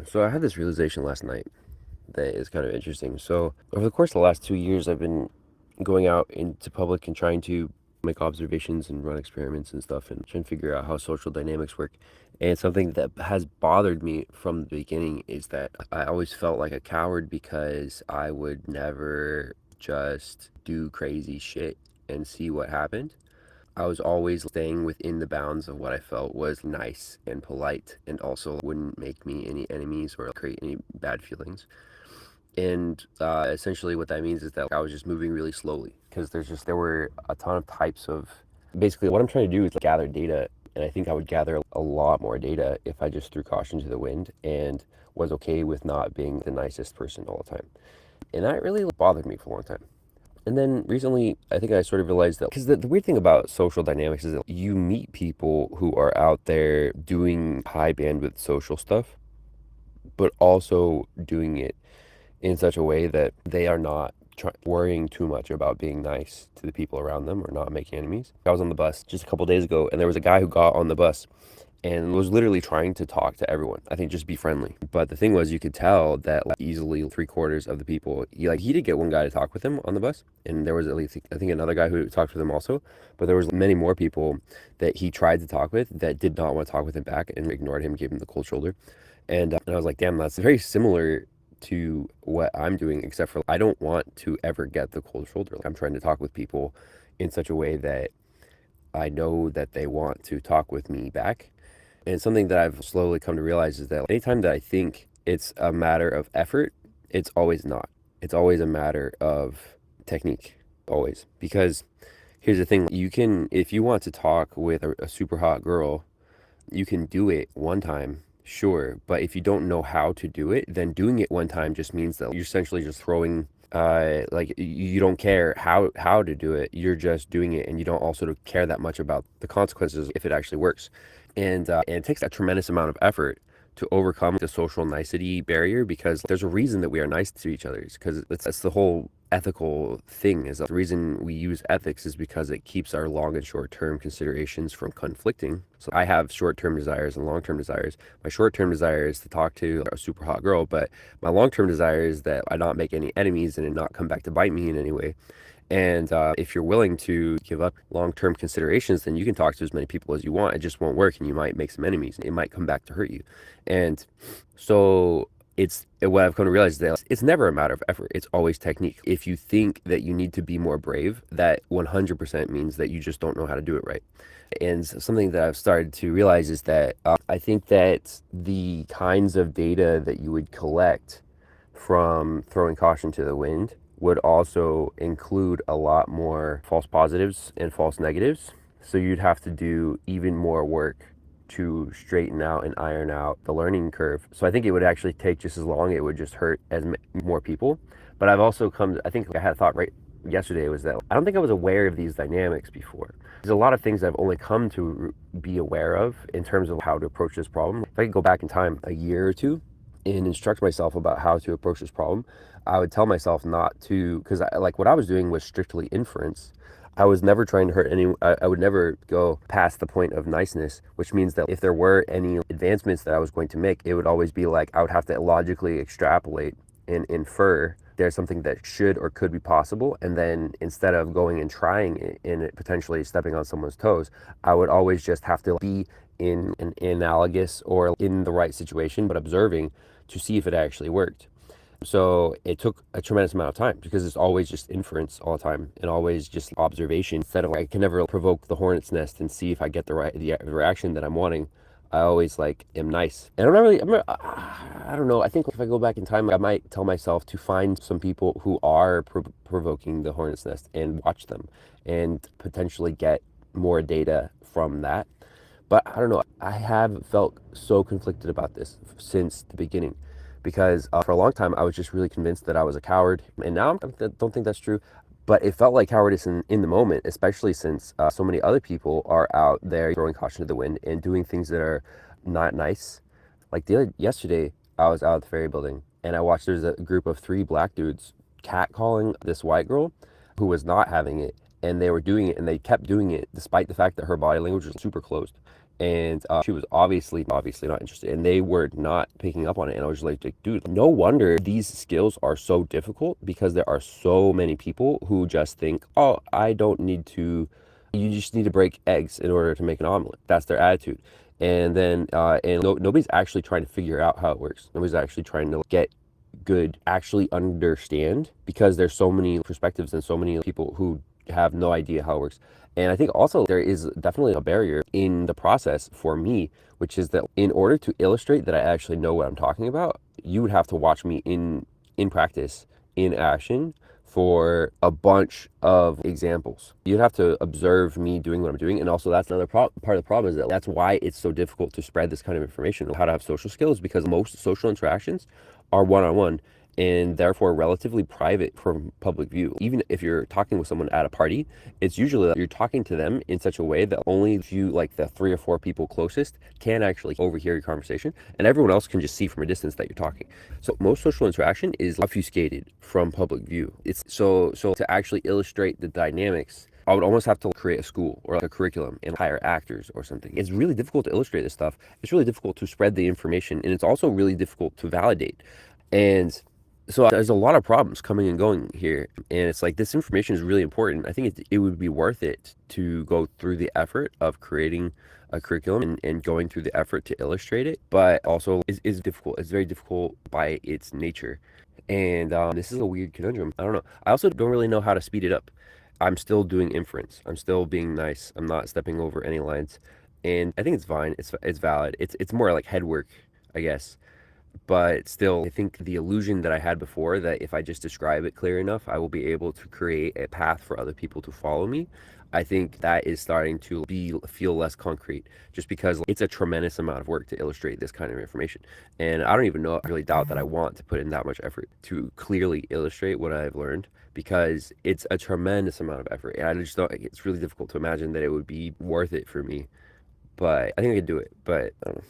So I had this realization last night that is kind of interesting. So over the course of the last 2 years, I've been going out into public and trying to make observations and run experiments and stuff and trying to figure out how social dynamics work. And something that has bothered me from the beginning is that I always felt like a coward because I would never just do crazy shit and see what happened. I was always staying within the bounds of what I felt was nice and polite and also wouldn't make me any enemies or create any bad feelings. And essentially what that means is that I was just moving really slowly because there were a ton of types of basically what I'm trying to do is gather data. And I think I would gather a lot more data if I just threw caution to the wind and was okay with not being the nicest person all the time. And that really bothered me for a long time. And then recently, I think I sort of realized that because the weird thing about social dynamics is that you meet people who are out there doing high bandwidth social stuff, but also doing it in such a way that they are not worrying too much about being nice to the people around them or not making enemies. I was on the bus just a couple days ago, and there was a guy who got on the bus and was literally trying to talk to everyone. I think just be friendly. But the thing was, you could tell that easily 3/4 of the people, he did get one guy to talk with him on the bus, and there was at least I think another guy who talked with him also. But there was many more people that he tried to talk with that did not want to talk with him back and ignored him, gave him the cold shoulder. And I was like, damn, that's very similar to what I'm doing, except for I don't want to ever get the cold shoulder. I'm trying to talk with people in such a way that I know that they want to talk with me back. And something that I've slowly come to realize is that anytime that I think it's a matter of effort, it's always not. It's always a matter of technique, always. Because here's the thing, if you want to talk with a super hot girl, you can do it one time, sure. But if you don't know how to do it, then doing it one time just means that you're essentially just throwing like you don't care how to do it, you're just doing it, and you don't also care that much about the consequences if it actually works. And it takes a tremendous amount of effort to overcome the social nicety barrier, because there's a reason that we are nice to each other, because that's the whole ethical thing. Is the reason we use ethics is because it keeps our long and short term considerations from conflicting. So I have short term desires and long term desires. My short term desire is to talk to a super hot girl, but my long term desire is that I not make any enemies and it not come back to bite me in any way. And if you're willing to give up long-term considerations, then you can talk to as many people as you want. It just won't work, and you might make some enemies. It might come back to hurt you. And so what I've come to realize is that it's never a matter of effort. It's always technique. If you think that you need to be more brave, that 100% means that you just don't know how to do it right. And something that I've started to realize is that I think that the kinds of data that you would collect from throwing caution to the wind would also include a lot more false positives and false negatives. So you'd have to do even more work to straighten out and iron out the learning curve. So I think it would actually take just as long. It would just hurt more people. But I've also I think I had a thought right yesterday was that I don't think I was aware of these dynamics before. There's a lot of things I've only come to be aware of in terms of how to approach this problem. If I could go back in time a year or two and instruct myself about how to approach this problem, I would tell myself not to, because like what I was doing was strictly inference. I was never trying to hurt anyone. I would never go past the point of niceness, which means that if there were any advancements that I was going to make, it would always be like I would have to logically extrapolate and infer there's something that should or could be possible. And then instead of going and trying it and it potentially stepping on someone's toes, I would always just have to be in an analogous or in the right situation, but observing to see if it actually worked. So it took a tremendous amount of time because it's always just inference all the time and always just observation. Instead of I can never provoke the hornet's nest and see if I get the reaction that I'm wanting. I always am nice. And I don't know. I think if I go back in time, I might tell myself to find some people who are provoking the hornet's nest and watch them and potentially get more data from that. But I don't know. I have felt so conflicted about this since the beginning because for a long time I was just really convinced that I was a coward. And now I don't think that's true. But it felt like cowardice in the moment, especially since so many other people are out there throwing caution to the wind and doing things that are not nice. Like yesterday, I was out at the Ferry Building and I watched there's a group of three black dudes catcalling this white girl who was not having it. And they were doing it and they kept doing it despite the fact that her body language was super closed. And she was obviously not interested, and they were not picking up on it. And I was like, dude, no wonder these skills are so difficult, because there are so many people who just think, oh, I don't need to, you just need to break eggs in order to make an omelet. That's their attitude. And then nobody's actually trying to figure out how it works. Nobody's actually trying to get good, actually understand, because there's so many perspectives and so many people who have no idea how it works. And I think also there is definitely a barrier in the process for me, which is that in order to illustrate that I actually know what I'm talking about, you would have to watch me in practice, in action, for a bunch of examples. You'd have to observe me doing what I'm doing. And also that's another part of the problem, is that that's why it's so difficult to spread this kind of information, how to have social skills, because most social interactions are one-on-one, and therefore relatively private from public view. Even if you're talking with someone at a party, it's usually that you're talking to them in such a way that only you, like the 3 or 4 people closest, can actually overhear your conversation, and everyone else can just see from a distance that you're talking. So most social interaction is obfuscated from public view. It's so to actually illustrate the dynamics, I would almost have to create a school or like a curriculum and hire actors or something. It's really difficult to illustrate this stuff. It's really difficult to spread the information, and it's also really difficult to validate. And so there's a lot of problems coming and going here. And it's like, this information is really important. I think it would be worth it to go through the effort of creating a curriculum, and going through the effort to illustrate it, but also is difficult. It's very difficult by its nature. And this is a weird conundrum. I don't know. I also don't really know how to speed it up. I'm still doing inference. I'm still being nice. I'm not stepping over any lines. And I think it's fine. It's valid. It's more like head work, I guess. But still, I think the illusion that I had before, that if I just describe it clear enough, I will be able to create a path for other people to follow me. I think that is starting to feel less concrete, just because it's a tremendous amount of work to illustrate this kind of information. And I don't even know, I really doubt that I want to put in that much effort to clearly illustrate what I've learned, because it's a tremendous amount of effort. And I just don't, it's really difficult to imagine that it would be worth it for me. But I think I could do it. But I don't know.